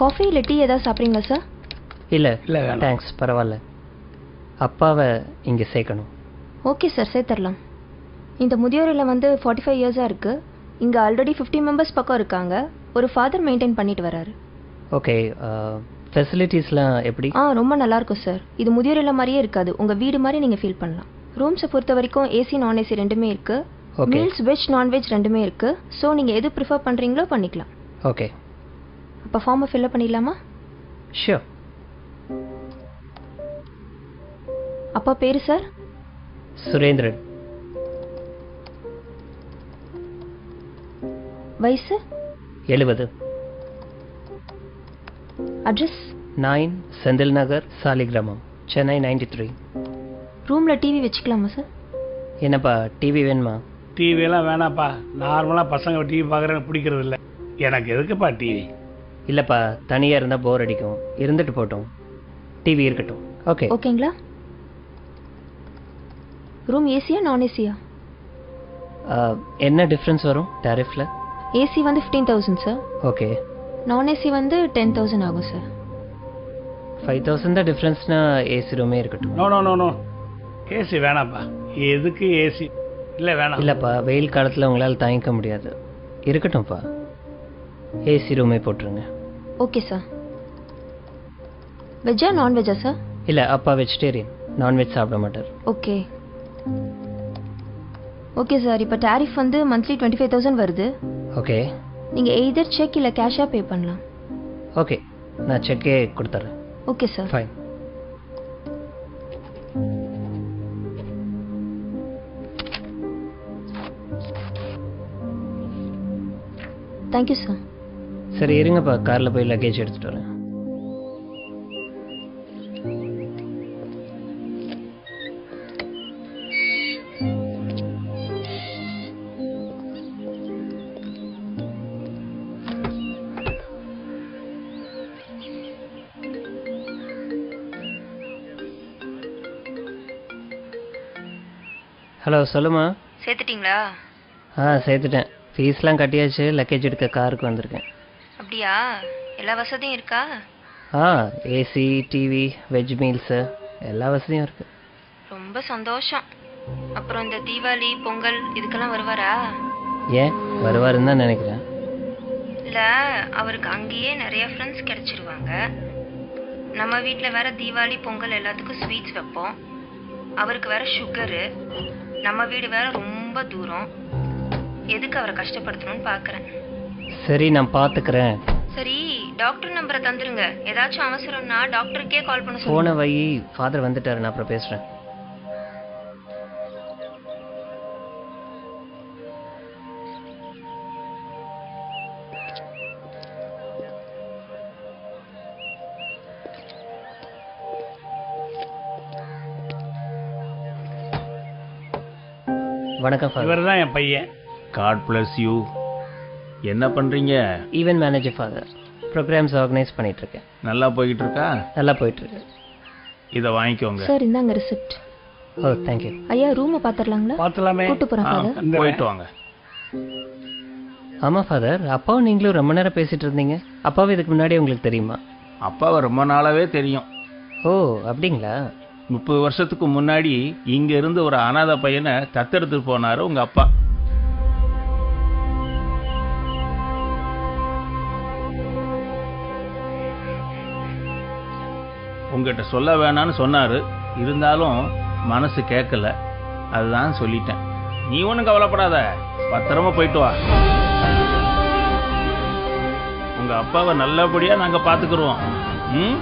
Coffee இல்லை tea ஏதாவது சாப்பிட்றீங்களா சார்? இல்லை இல்லை தேங்க்ஸ், பரவாயில்ல. அப்பாவை இங்கே சேர்க்கணும். ஓகே சார், சேர்த்துடலாம். இந்த முதியோர் இல்லம் வந்து 45 இயர்ஸாக இருக்குது. இங்கே ஆல்ரெடி 50 மெம்பர்ஸ் பக்கம் இருக்காங்க. ஒரு ஃபாதர் மெயின்டைன் பண்ணிட்டு வராரு. ஓகே, ஃபெசிலிட்டிஸ்லாம் எப்படி? ரொம்ப நல்லாயிருக்கும் சார். இது முதியோர் இல்லம் மாதிரியே இருக்காது, உங்கள் வீடு மாதிரி நீங்கள் ஃபீல் பண்ணலாம். ரூம்ஸை பொறுத்த வரைக்கும் ஏசி நான் ஏசி ரெண்டுமே இருக்குது. மீல்ஸ் வெஜ் நான்வெஜ் ரெண்டுமே இருக்குது. ஸோ நீங்கள் எது ப்ரிஃபர் பண்ணுறீங்களோ பண்ணிக்கலாம். ஓகே, அப்போ ஃபார்மை ஃபில்அப் பண்ணிடலாமா? ஷியோர். அப்பா பேர் சார்? சுரேந்திரன். வயசு? 70. அட்ரஸ்? 9 செந்தில் நகர், சாலிகிராமம், சென்னை 93. ரூமில் டிவி வச்சுக்கலாமா சார்? என்னப்பா டிவி வேணுமா? டிவியெல்லாம் வேணாப்பா. நார்மலாக பசங்க டிவி பார்க்குறேன்னு பிடிக்கிறது இல்லை. எனக்கு எதுக்குப்பா டிவி? இல்லைப்பா, தனியாக இருந்தால் போர் அடிக்கும். இருந்துட்டு போட்டோம், டிவி இருக்கட்டும். ஓகே ஓகேங்களா? ரூம் ஏசியா நான் ஏசியா? என்ன டிஃப்ரென்ஸ் வரும் டாரிஃபில்? ஏசி வந்து 15,000 சார். ஓகே. நான் ஏசி வந்து 10,000 ஆகும் சார். 5,000 தான் டிஃப்ரென்ஸ்னா ஏசி ரூமே இருக்கட்டும். No no no no, AC வேணாப்பா. எதுக்கு ஏசி? இல்லை வேணாம். இல்லைப்பா, வெயில் காலத்தில் உங்களால் தாங்கிக்க முடியாது. இருக்கட்டும்ப்பா, ஏசி ரூமே போட்டுருங்க. Okay sir. வெஜ்ஜா நான்வெஜ்ஜா சார்? இல்லை, அப்பா வெஜிடேரியன், நான்வெஜ் சாப்பிட மாட்டார். Okay okay sir. இப்போ டாரிஃப் வந்து மந்த்லி 25,000 வருது. ஓகே. நீங்கள் எய்தர் செக் இல்லை கேஷாக பே பண்ணலாம். ஓகே, நான் செக்கே கொடுத்துட்றேன். Okay sir. Fine. Thank you sir. சரி இருங்கப்பா, காரில் போய் லக்கேஜ் எடுத்துகிட்டு வரேன். ஹலோ, சொல்லுமா. சேர்த்துட்டிங்களா? சேர்த்துட்டேன். ஃபீஸ்லாம் கட்டியாச்சு. லக்கேஜ் எடுக்க காருக்கு வந்திருக்கேன். அப்படியா? எல்லா வசதியும் இருக்கா? ஏசி, டிவி, வெஜ் மீல்ஸு எல்லா வசதியும் இருக்குது. ரொம்ப சந்தோஷம். அப்புறம் இந்த தீபாவளி பொங்கல் இதுக்கெல்லாம் வருவாரா? ஏன் வருவாருன்னு தான் நினைக்கிறேன். இல்லை, அவருக்கு அங்கேயே நிறைய ஃப்ரெண்ட்ஸ் கிடச்சிருவாங்க. நம்ம வீட்டில் வேற தீபாவளி பொங்கல் எல்லாத்துக்கும் ஸ்வீட்ஸ் வைப்போம். அவருக்கு வேற சுகரு. நம்ம வீடு வேற ரொம்ப தூரம். எதுக்கு அவரை கஷ்டப்படுத்தணும்னு பார்க்குறேன். சரி, நான் பார்த்துக்கிறேன். சரி, டாக்டர் நம்பரை தந்துருங்க. ஏதாச்சும் அவசரம்னா டாக்டருக்கே கால் பண்ண போன சொல்லுங்க. வை, ஃபாதர் வந்துட்டாரு, நான் அப்புறம் பேசுகிறேன். வணக்கம் ஃபாதர். இவர் தான் என் பையன். God bless you. என்ன பண்ணுறீங்க? Event manager father. Programs organise பண்ணிகிட்ருக்கேன். நல்லா போய்கிட்டு இருக்கா? நல்லா போயிட்டுருக்கு. இதை வாங்கிக்கோங்க. சார் இந்தாங்க ரிசிப்ட். ஓ தேங்க்யூ. ஐயா ரூமை பார்த்துடலாங்களா? பார்த்துலாமே. கூட்டு போகிறேன் ஃபாதர். போயிட்டு வாங்க. ஆமாம் ஃபாதர், அப்பாவும் நீங்களும் ரொம்ப நேரம் பேசிகிட்டு இருந்தீங்க. அப்பாவும் இதுக்கு முன்னாடி உங்களுக்கு தெரியுமா? அப்பாவை ரொம்ப நாளாவே தெரியும். ஓ அப்படிங்களா? 30 வருஷத்துக்கு முன்னாடி இங்க இருந்து ஒரு அனாதை பையனை தத்தெடுத்து போனாரு உங்க அப்பா. உங்ககிட்ட சொல்ல வேணான்னு சொன்னாரு. இருந்தாலும் மனசு கேட்கல, அதுதான் சொல்லிட்டேன். நீ ஒன்றும் கவலைப்படாத, பத்திரமா போயிட்டு வா. உங்க அப்பாவை நல்லபடியா நாங்க பாத்துக்கிறோம். ம்